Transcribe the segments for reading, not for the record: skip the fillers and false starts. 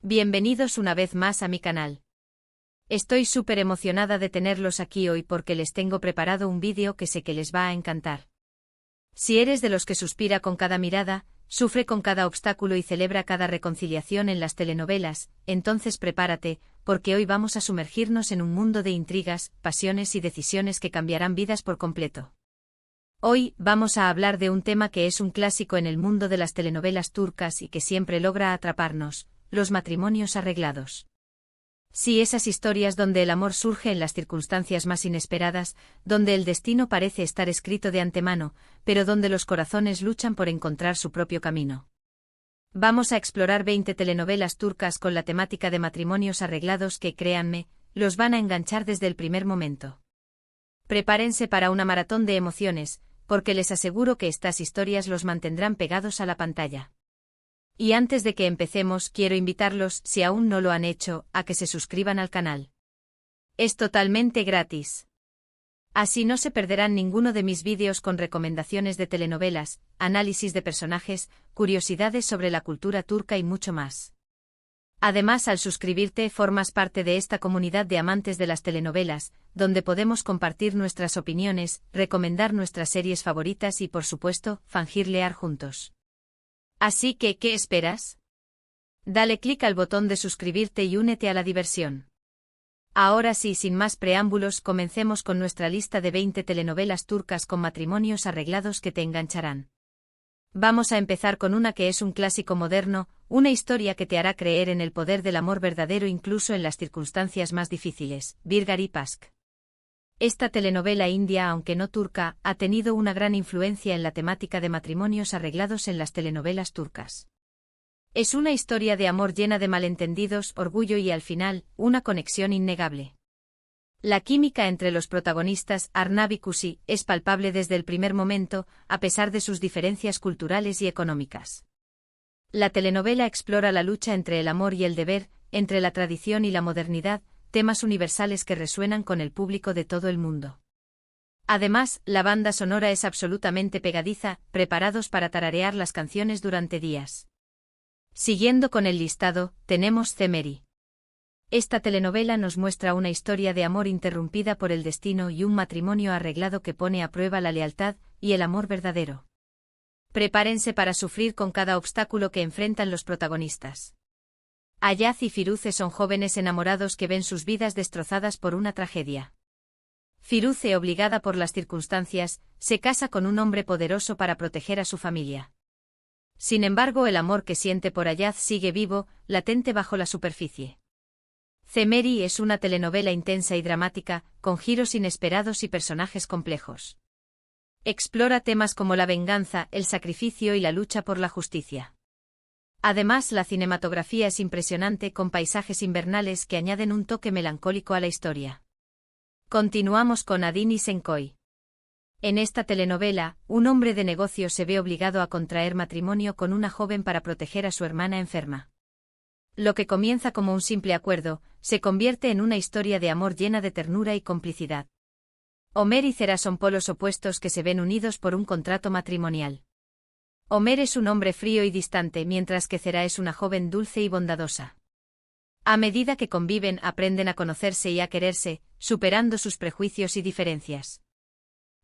Bienvenidos una vez más a mi canal. Estoy súper emocionada de tenerlos aquí hoy porque les tengo preparado un vídeo que sé que les va a encantar. Si eres de los que suspira con cada mirada, sufre con cada obstáculo y celebra cada reconciliación en las telenovelas, entonces prepárate, porque hoy vamos a sumergirnos en un mundo de intrigas, pasiones y decisiones que cambiarán vidas por completo. Hoy vamos a hablar de un tema que es un clásico en el mundo de las telenovelas turcas y que siempre logra atraparnos: los matrimonios arreglados. Sí, esas historias donde el amor surge en las circunstancias más inesperadas, donde el destino parece estar escrito de antemano, pero donde los corazones luchan por encontrar su propio camino. Vamos a explorar 20 telenovelas turcas con la temática de matrimonios arreglados que, créanme, los van a enganchar desde el primer momento. Prepárense para una maratón de emociones, porque les aseguro que estas historias los mantendrán pegados a la pantalla. Y antes de que empecemos, quiero invitarlos, si aún no lo han hecho, a que se suscriban al canal. Es totalmente gratis. Así no se perderán ninguno de mis vídeos con recomendaciones de telenovelas, análisis de personajes, curiosidades sobre la cultura turca y mucho más. Además, al suscribirte, formas parte de esta comunidad de amantes de las telenovelas, donde podemos compartir nuestras opiniones, recomendar nuestras series favoritas y, por supuesto, fangirlear juntos. Así que, ¿qué esperas? Dale clic al botón de suscribirte y únete a la diversión. Ahora sí, sin más preámbulos, comencemos con nuestra lista de 20 telenovelas turcas con matrimonios arreglados que te engancharán. Vamos a empezar con una que es un clásico moderno, una historia que te hará creer en el poder del amor verdadero incluso en las circunstancias más difíciles: Bir Garip Aşk. Esta telenovela india, aunque no turca, ha tenido una gran influencia en la temática de matrimonios arreglados en las telenovelas turcas. Es una historia de amor llena de malentendidos, orgullo y, al final, una conexión innegable. La química entre los protagonistas, Arnab y Kusi, es palpable desde el primer momento, a pesar de sus diferencias culturales y económicas. La telenovela explora la lucha entre el amor y el deber, entre la tradición y la modernidad, temas universales que resuenan con el público de todo el mundo. Además, la banda sonora es absolutamente pegadiza, preparados para tararear las canciones durante días. Siguiendo con el listado, tenemos Cemeri. Esta telenovela nos muestra una historia de amor interrumpida por el destino y un matrimonio arreglado que pone a prueba la lealtad y el amor verdadero. Prepárense para sufrir con cada obstáculo que enfrentan los protagonistas. Ayaz y Firuze son jóvenes enamorados que ven sus vidas destrozadas por una tragedia. Firuze, obligada por las circunstancias, se casa con un hombre poderoso para proteger a su familia. Sin embargo, el amor que siente por Ayaz sigue vivo, latente bajo la superficie. Cemeri es una telenovela intensa y dramática, con giros inesperados y personajes complejos. Explora temas como la venganza, el sacrificio y la lucha por la justicia. Además, la cinematografía es impresionante, con paisajes invernales que añaden un toque melancólico a la historia. Continuamos con Adin Isenkoy. En esta telenovela, un hombre de negocios se ve obligado a contraer matrimonio con una joven para proteger a su hermana enferma. Lo que comienza como un simple acuerdo, se convierte en una historia de amor llena de ternura y complicidad. Omer y Zera son polos opuestos que se ven unidos por un contrato matrimonial. Omer es un hombre frío y distante, mientras que Zera es una joven dulce y bondadosa. A medida que conviven, aprenden a conocerse y a quererse, superando sus prejuicios y diferencias.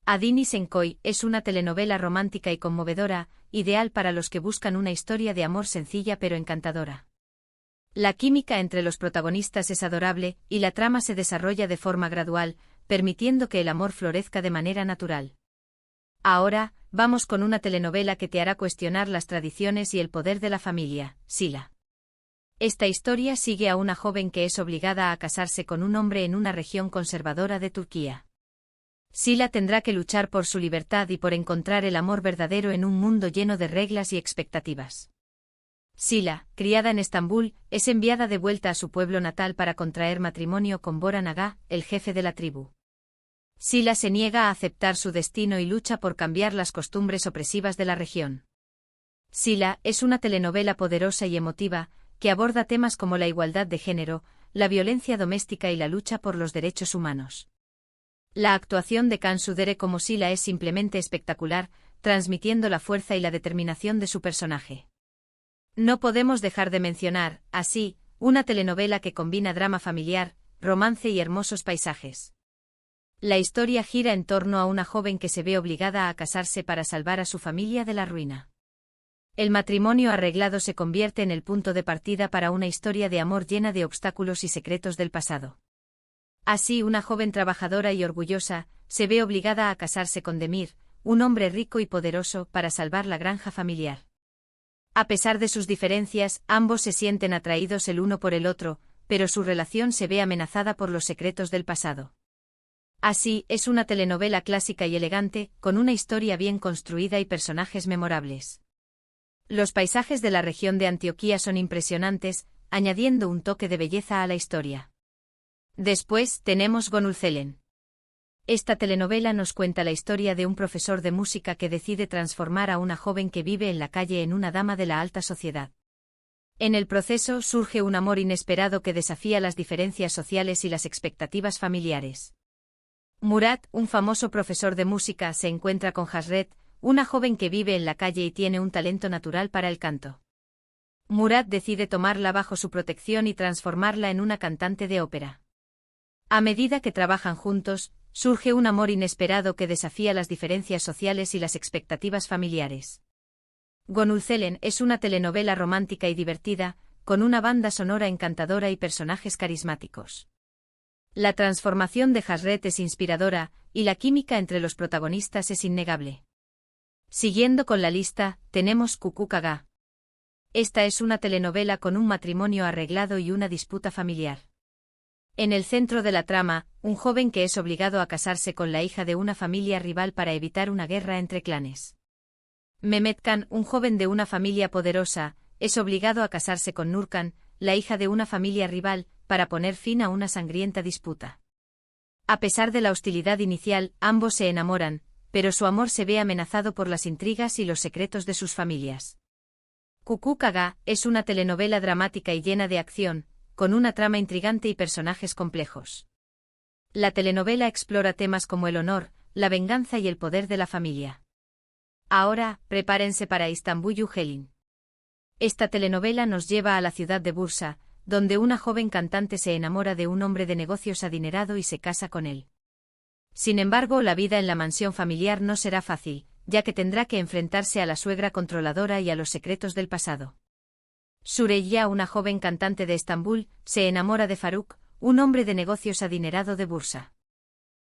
Adin Isenkoy es una telenovela romántica y conmovedora, ideal para los que buscan una historia de amor sencilla pero encantadora. La química entre los protagonistas es adorable, y la trama se desarrolla de forma gradual, permitiendo que el amor florezca de manera natural. Ahora, vamos con una telenovela que te hará cuestionar las tradiciones y el poder de la familia: Sila. Esta historia sigue a una joven que es obligada a casarse con un hombre en una región conservadora de Turquía. Sila tendrá que luchar por su libertad y por encontrar el amor verdadero en un mundo lleno de reglas y expectativas. Sila, criada en Estambul, es enviada de vuelta a su pueblo natal para contraer matrimonio con Boran Aga, el jefe de la tribu. Sila se niega a aceptar su destino y lucha por cambiar las costumbres opresivas de la región. Sila es una telenovela poderosa y emotiva, que aborda temas como la igualdad de género, la violencia doméstica y la lucha por los derechos humanos. La actuación de Cansu Dere como Sila es simplemente espectacular, transmitiendo la fuerza y la determinación de su personaje. No podemos dejar de mencionar, así, una telenovela que combina drama familiar, romance y hermosos paisajes. La historia gira en torno a una joven que se ve obligada a casarse para salvar a su familia de la ruina. El matrimonio arreglado se convierte en el punto de partida para una historia de amor llena de obstáculos y secretos del pasado. Así, una joven trabajadora y orgullosa se ve obligada a casarse con Demir, un hombre rico y poderoso, para salvar la granja familiar. A pesar de sus diferencias, ambos se sienten atraídos el uno por el otro, pero su relación se ve amenazada por los secretos del pasado. Así, es una telenovela clásica y elegante, con una historia bien construida y personajes memorables. Los paisajes de la región de Antioquía son impresionantes, añadiendo un toque de belleza a la historia. Después, tenemos Gonulzelen. Esta telenovela nos cuenta la historia de un profesor de música que decide transformar a una joven que vive en la calle en una dama de la alta sociedad. En el proceso surge un amor inesperado que desafía las diferencias sociales y las expectativas familiares. Murat, un famoso profesor de música, se encuentra con Hasret, una joven que vive en la calle y tiene un talento natural para el canto. Murat decide tomarla bajo su protección y transformarla en una cantante de ópera. A medida que trabajan juntos, surge un amor inesperado que desafía las diferencias sociales y las expectativas familiares. Gonulzelen es una telenovela romántica y divertida, con una banda sonora encantadora y personajes carismáticos. La transformación de Hasret es inspiradora, y la química entre los protagonistas es innegable. Siguiendo con la lista, tenemos Kukukaga. Esta es una telenovela con un matrimonio arreglado y una disputa familiar. En el centro de la trama, un joven que es obligado a casarse con la hija de una familia rival para evitar una guerra entre clanes. Mehmetkan, un joven de una familia poderosa, es obligado a casarse con Nurkan, la hija de una familia rival, para poner fin a una sangrienta disputa. A pesar de la hostilidad inicial, ambos se enamoran, pero su amor se ve amenazado por las intrigas y los secretos de sus familias. Kukukaga es una telenovela dramática y llena de acción, con una trama intrigante y personajes complejos. La telenovela explora temas como el honor, la venganza y el poder de la familia. Ahora, prepárense para Istanbul Yücelin. Esta telenovela nos lleva a la ciudad de Bursa, donde una joven cantante se enamora de un hombre de negocios adinerado y se casa con él. Sin embargo, la vida en la mansión familiar no será fácil, ya que tendrá que enfrentarse a la suegra controladora y a los secretos del pasado. Süreyya, una joven cantante de Estambul, se enamora de Faruk, un hombre de negocios adinerado de Bursa.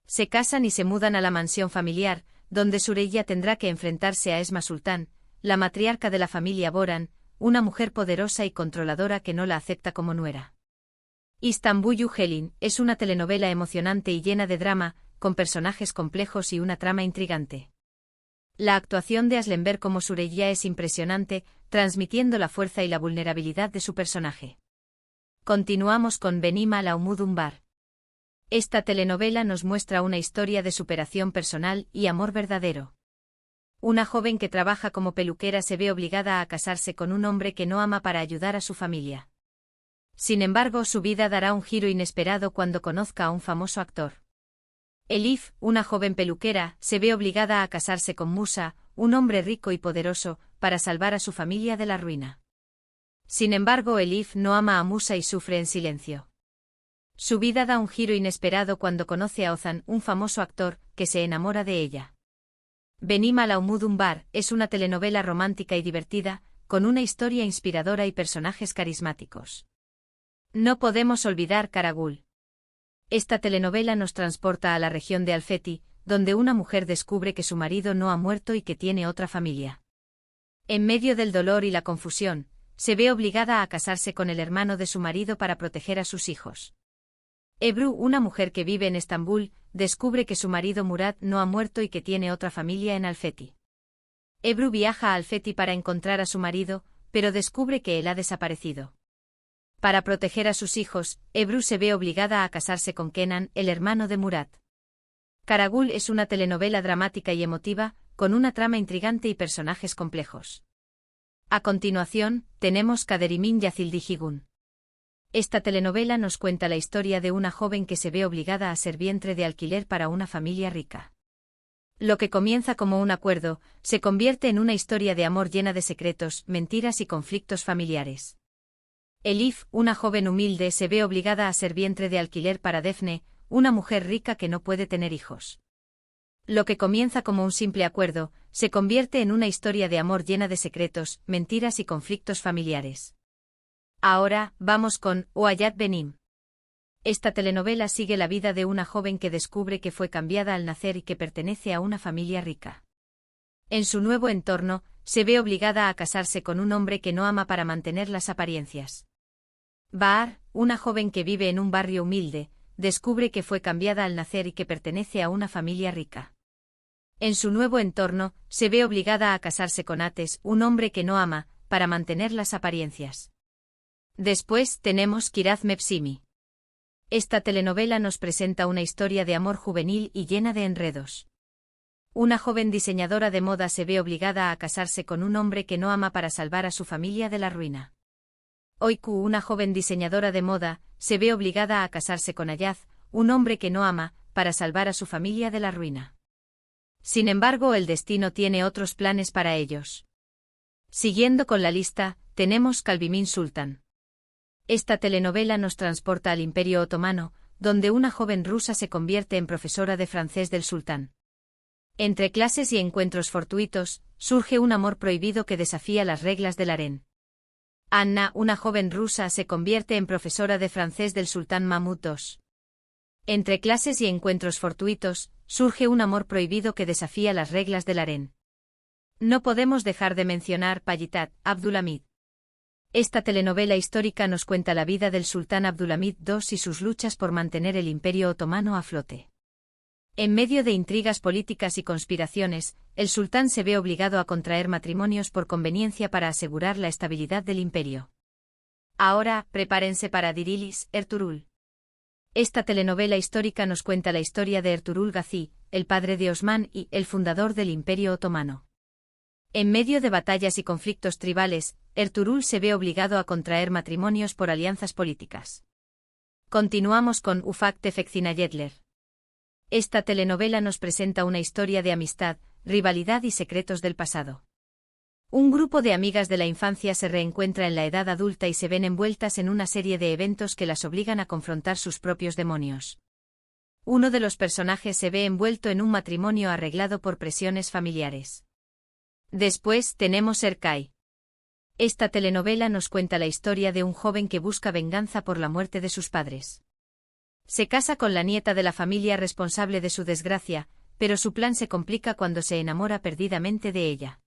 Se casan y se mudan a la mansión familiar, donde Süreyya tendrá que enfrentarse a Esma Sultán, la matriarca de la familia Boran, una mujer poderosa y controladora que no la acepta como nuera. Istanbul Yücelin es una telenovela emocionante y llena de drama, con personajes complejos y una trama intrigante. La actuación de Aslenberg como Süreyya es impresionante, transmitiendo la fuerza y la vulnerabilidad de su personaje. Continuamos con Benim Ala Umudum Var. Esta telenovela nos muestra una historia de superación personal y amor verdadero. Una joven que trabaja como peluquera se ve obligada a casarse con un hombre que no ama para ayudar a su familia. Sin embargo, su vida dará un giro inesperado cuando conozca a un famoso actor. Elif, una joven peluquera, se ve obligada a casarse con Musa, un hombre rico y poderoso, para salvar a su familia de la ruina. Sin embargo, Elif no ama a Musa y sufre en silencio. Su vida da un giro inesperado cuando conoce a Ozan, un famoso actor, que se enamora de ella. Benim Ala Umudum Var es una telenovela romántica y divertida, con una historia inspiradora y personajes carismáticos. No podemos olvidar Karagül. Esta telenovela nos transporta a la región de Alfeti, donde una mujer descubre que su marido no ha muerto y que tiene otra familia. En medio del dolor y la confusión, se ve obligada a casarse con el hermano de su marido para proteger a sus hijos. Ebru, una mujer que vive en Estambul, descubre que su marido Murat no ha muerto y que tiene otra familia en Alfeti. Ebru viaja a Alfeti para encontrar a su marido, pero descubre que él ha desaparecido. Para proteger a sus hijos, Ebru se ve obligada a casarse con Kenan, el hermano de Murat. Karagül es una telenovela dramática y emotiva, con una trama intrigante y personajes complejos. A continuación, tenemos Kaderimin Yazildijigun. Esta telenovela nos cuenta la historia de una joven que se ve obligada a ser vientre de alquiler para una familia rica. Lo que comienza como un acuerdo, se convierte en una historia de amor llena de secretos, mentiras y conflictos familiares. Elif, una joven humilde, se ve obligada a ser vientre de alquiler para Defne, una mujer rica que no puede tener hijos. Lo que comienza como un simple acuerdo, se convierte en una historia de amor llena de secretos, mentiras y conflictos familiares. Ahora, vamos con Oyad Benim. Esta telenovela sigue la vida de una joven que descubre que fue cambiada al nacer y que pertenece a una familia rica. En su nuevo entorno, se ve obligada a casarse con un hombre que no ama para mantener las apariencias. Bahar, una joven que vive en un barrio humilde, descubre que fue cambiada al nacer y que pertenece a una familia rica. En su nuevo entorno, se ve obligada a casarse con Ates, un hombre que no ama, para mantener las apariencias. Después tenemos Kiraz Mepsimi. Esta telenovela nos presenta una historia de amor juvenil y llena de enredos. Una joven diseñadora de moda se ve obligada a casarse con un hombre que no ama para salvar a su familia de la ruina. Oiku, una joven diseñadora de moda, se ve obligada a casarse con Ayaz, un hombre que no ama, para salvar a su familia de la ruina. Sin embargo, el destino tiene otros planes para ellos. Siguiendo con la lista, tenemos Kalbimin Sultan. Esta telenovela nos transporta al Imperio Otomano, donde una joven rusa se convierte en profesora de francés del sultán. Entre clases y encuentros fortuitos, surge un amor prohibido que desafía las reglas del harén. Anna, una joven rusa, se convierte en profesora de francés del sultán Mahmud II. Entre clases y encuentros fortuitos, surge un amor prohibido que desafía las reglas del harén. No podemos dejar de mencionar Payitat, Abdulhamid. Esta telenovela histórica nos cuenta la vida del sultán Abdulhamid II y sus luchas por mantener el Imperio Otomano a flote. En medio de intrigas políticas y conspiraciones, el sultán se ve obligado a contraer matrimonios por conveniencia para asegurar la estabilidad del imperio. Ahora, prepárense para Dirilis, Ertuğrul. Esta telenovela histórica nos cuenta la historia de Ertuğrul Gazi, el padre de Osman y el fundador del Imperio Otomano. En medio de batallas y conflictos tribales, Ertuğrul se ve obligado a contraer matrimonios por alianzas políticas. Continuamos con Ufak Tefek Zinayetler. Esta telenovela nos presenta una historia de amistad, rivalidad y secretos del pasado. Un grupo de amigas de la infancia se reencuentra en la edad adulta y se ven envueltas en una serie de eventos que las obligan a confrontar sus propios demonios. Uno de los personajes se ve envuelto en un matrimonio arreglado por presiones familiares. Después tenemos Erkay. Esta telenovela nos cuenta la historia de un joven que busca venganza por la muerte de sus padres. Se casa con la nieta de la familia responsable de su desgracia, pero su plan se complica cuando se enamora perdidamente de ella.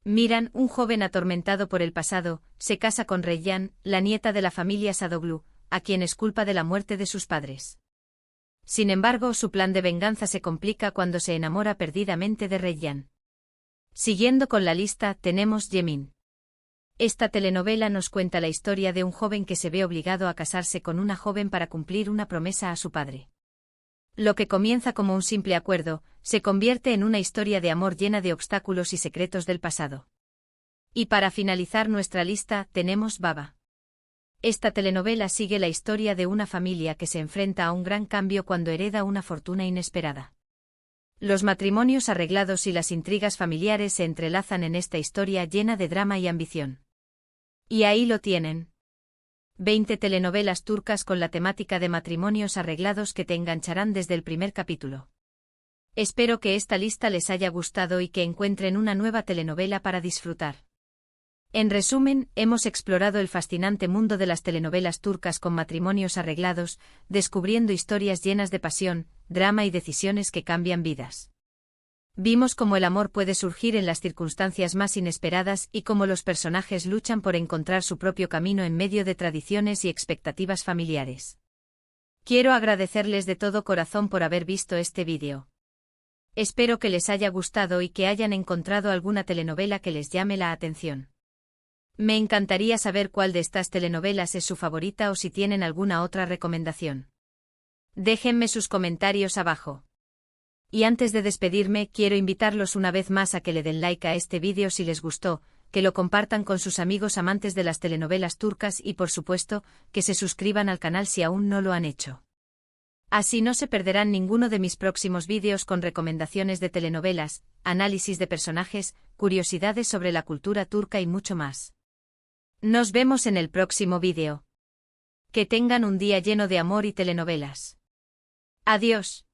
Miran, un joven atormentado por el pasado, se casa con Reyyan, la nieta de la familia Sadoglu, a quien es culpa de la muerte de sus padres. Sin embargo, su plan de venganza se complica cuando se enamora perdidamente de Reyyan. Siguiendo con la lista, tenemos Yemin. Esta telenovela nos cuenta la historia de un joven que se ve obligado a casarse con una joven para cumplir una promesa a su padre. Lo que comienza como un simple acuerdo, se convierte en una historia de amor llena de obstáculos y secretos del pasado. Y para finalizar nuestra lista, tenemos Baba. Esta telenovela sigue la historia de una familia que se enfrenta a un gran cambio cuando hereda una fortuna inesperada. Los matrimonios arreglados y las intrigas familiares se entrelazan en esta historia llena de drama y ambición. Y ahí lo tienen. 20 telenovelas turcas con la temática de matrimonios arreglados que te engancharán desde el primer capítulo. Espero que esta lista les haya gustado y que encuentren una nueva telenovela para disfrutar. En resumen, hemos explorado el fascinante mundo de las telenovelas turcas con matrimonios arreglados, descubriendo historias llenas de pasión, drama y decisiones que cambian vidas. Vimos cómo el amor puede surgir en las circunstancias más inesperadas y cómo los personajes luchan por encontrar su propio camino en medio de tradiciones y expectativas familiares. Quiero agradecerles de todo corazón por haber visto este vídeo. Espero que les haya gustado y que hayan encontrado alguna telenovela que les llame la atención. Me encantaría saber cuál de estas telenovelas es su favorita o si tienen alguna otra recomendación. Déjenme sus comentarios abajo. Y antes de despedirme, quiero invitarlos una vez más a que le den like a este vídeo si les gustó, que lo compartan con sus amigos amantes de las telenovelas turcas y por supuesto, que se suscriban al canal si aún no lo han hecho. Así no se perderán ninguno de mis próximos vídeos con recomendaciones de telenovelas, análisis de personajes, curiosidades sobre la cultura turca y mucho más. Nos vemos en el próximo vídeo. Que tengan un día lleno de amor y telenovelas. Adiós.